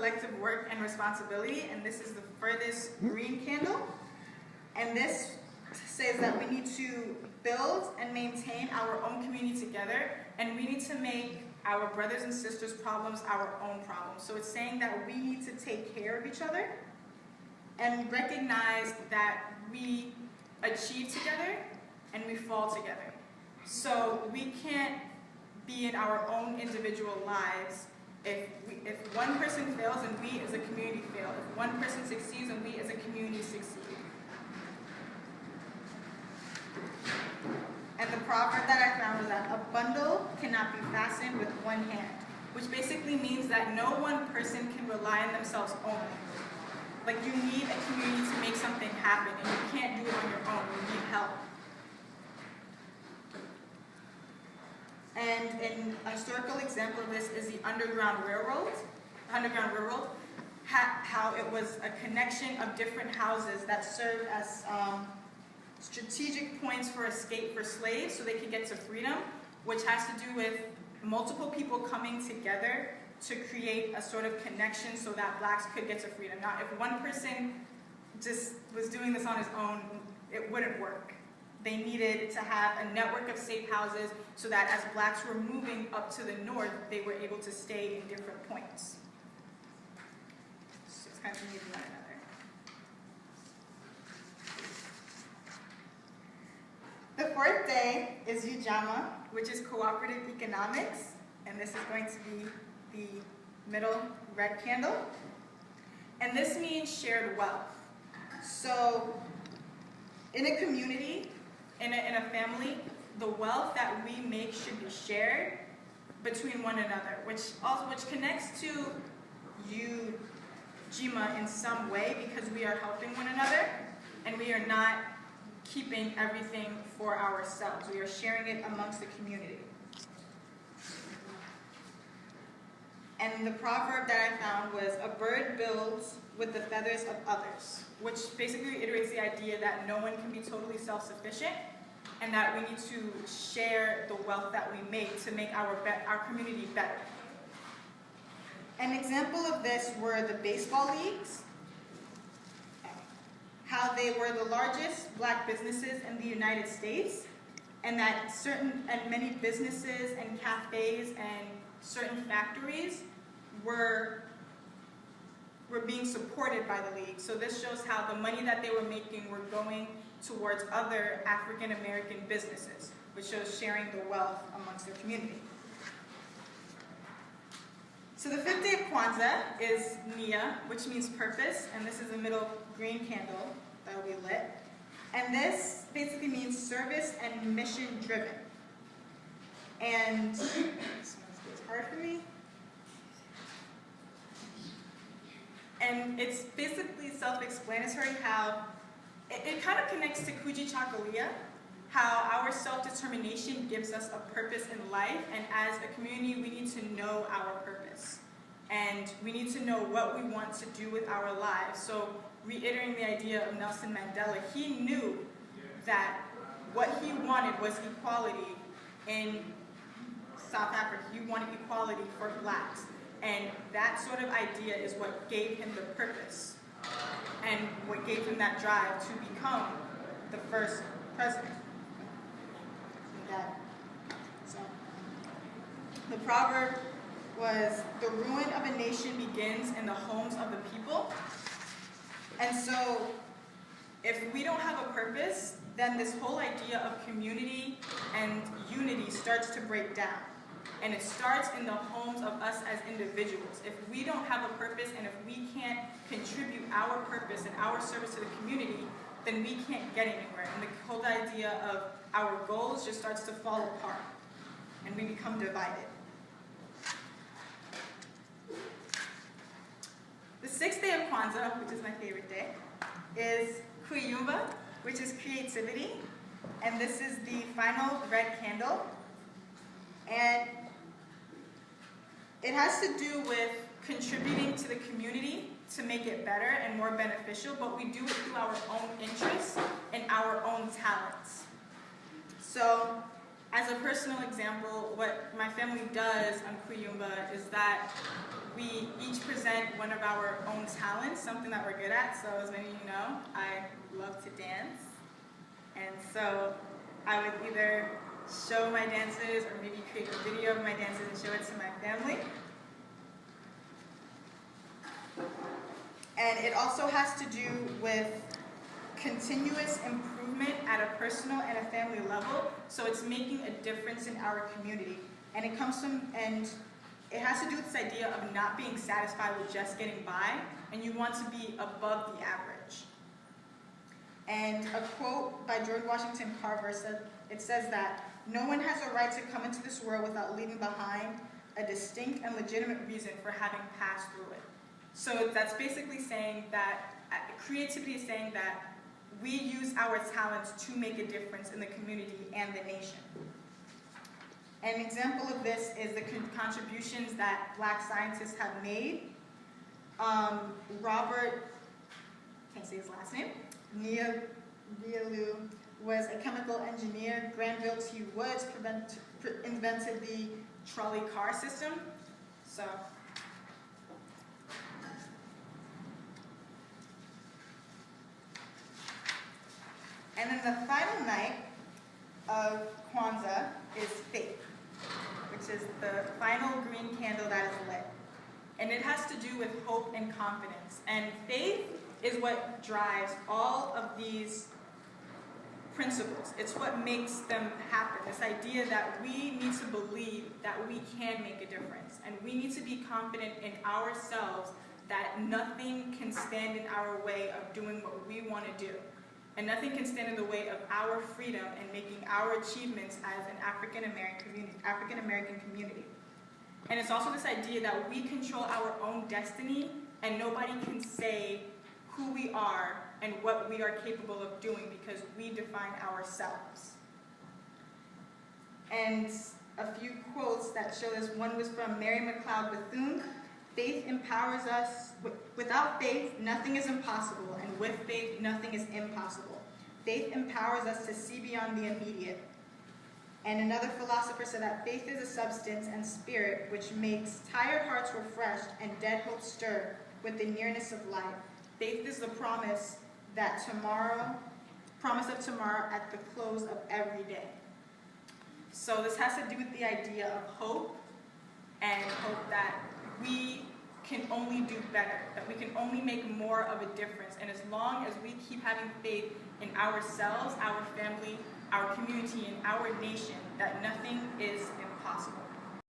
collective work and responsibility, and this is the furthest green candle. And this says that we need to build and maintain our own community together, and we need to make our brothers and sisters' problems our own problems. So it's saying that we need to take care of each other and recognize that we achieve together and we fall together. So we can't be in our own individual lives if one person fails and we as a community fail. If one person succeeds and we as a community succeed. And the proverb that I found was that a bundle cannot be fastened with one hand, which basically means that no one person can rely on themselves only. Like, you need a community to make something happen, and you can't do it on your own. You need help. And an historical example of this is the Underground Railroad. How it was a connection of different houses that served as strategic points for escape for slaves so they could get to freedom, which has to do with multiple people coming together to create a sort of connection so that blacks could get to freedom. Now, if one person just was doing this on his own, it wouldn't work. They needed to have a network of safe houses so that as blacks were moving up to the north, they were able to stay in different points. So it's kind of needing one another. The fourth day is Ujama, which is cooperative economics, and this is going to be the middle red candle. And this means shared wealth. So in a community, in a family, the wealth that we make should be shared between one another, which connects to Ujima in some way, because we are helping one another and we are not keeping everything for ourselves. We are sharing it amongst the community. And the proverb that I found was, a bird builds with the feathers of others, which basically reiterates the idea that no one can be totally self-sufficient and that we need to share the wealth that we make to make our community better. An example of this were the baseball leagues, how they were the largest black businesses in the United States, and that many businesses and cafes and certain factories were being supported by the league. So this shows how the money that they were making were going towards other African American businesses, which shows sharing the wealth amongst their community. So the fifth day of Kwanzaa is Nia, which means purpose, and this is the middle green candle that will be lit. And this basically means service and mission driven. And this one's hard for me. And it's basically self-explanatory how it kind of connects to Kujichagulia, how our self-determination gives us a purpose in life, and as a community we need to know our purpose. And we need to know what we want to do with our lives. So reiterating the idea of Nelson Mandela, he knew that what he wanted was equality in South Africa. He wanted equality for blacks. And that sort of idea is what gave him the purpose and what gave him that drive to become the first president. So the proverb was, the ruin of a nation begins in the homes of the people. And so if we don't have a purpose, then this whole idea of community and unity starts to break down. And it starts in the homes of us as individuals. If we don't have a purpose and if we can't contribute our purpose and our service to the community, then we can't get anywhere. And the whole idea of our goals just starts to fall apart and we become divided. The sixth day of Kwanzaa, which is my favorite day, is Kuyumba, which is creativity. And this is the final red candle. And it has to do with contributing to the community to make it better and more beneficial, but we do it through our own interests and our own talents. So as a personal example, what my family does on Kuyumba is that we each present one of our own talents, something that we're good at. So as many of you know, I love to dance. And so I would either show my dances or maybe create a video of my dances and show it to my family. And it also has to do with continuous improvement at a personal and a family level. So it's making a difference in our community. And it comes from, and it has to do with this idea of not being satisfied with just getting by, and you want to be above the average. And a quote by George Washington Carver said, it says that no one has a right to come into this world without leaving behind a distinct and legitimate reason for having passed through it. So that's basically saying that creativity is saying that we use our talents to make a difference in the community and the nation. An example of this is the contributions that Black scientists have made. Robert, can't say his last name, Niabilu was a chemical engineer. Granville T. Woods invented the trolley car system. So, and then the final night of Kwanzaa is faith, which is the final green candle that is lit. And it has to do with hope and confidence. And faith is what drives all of these principles. It's what makes them happen. This idea that we need to believe that we can make a difference. And we need to be confident in ourselves that nothing can stand in our way of doing what we want to do. And nothing can stand in the way of our freedom and making our achievements as an African American community. And it's also this idea that we control our own destiny and nobody can say who we are and what we are capable of doing because we define ourselves. And a few quotes that show this. One was from Mary McLeod Bethune. Faith empowers us. Without faith, nothing is impossible, and with faith, nothing is impossible. Faith empowers us to see beyond the immediate. And another philosopher said that faith is a substance and spirit which makes tired hearts refreshed and dead hopes stirred with the nearness of life. Faith is the promise of tomorrow at the close of every day. So this has to do with the idea of hope, and hope that we can only do better, that we can only make more of a difference. And as long as we keep having faith in ourselves, our family, our community, and our nation, that nothing is impossible.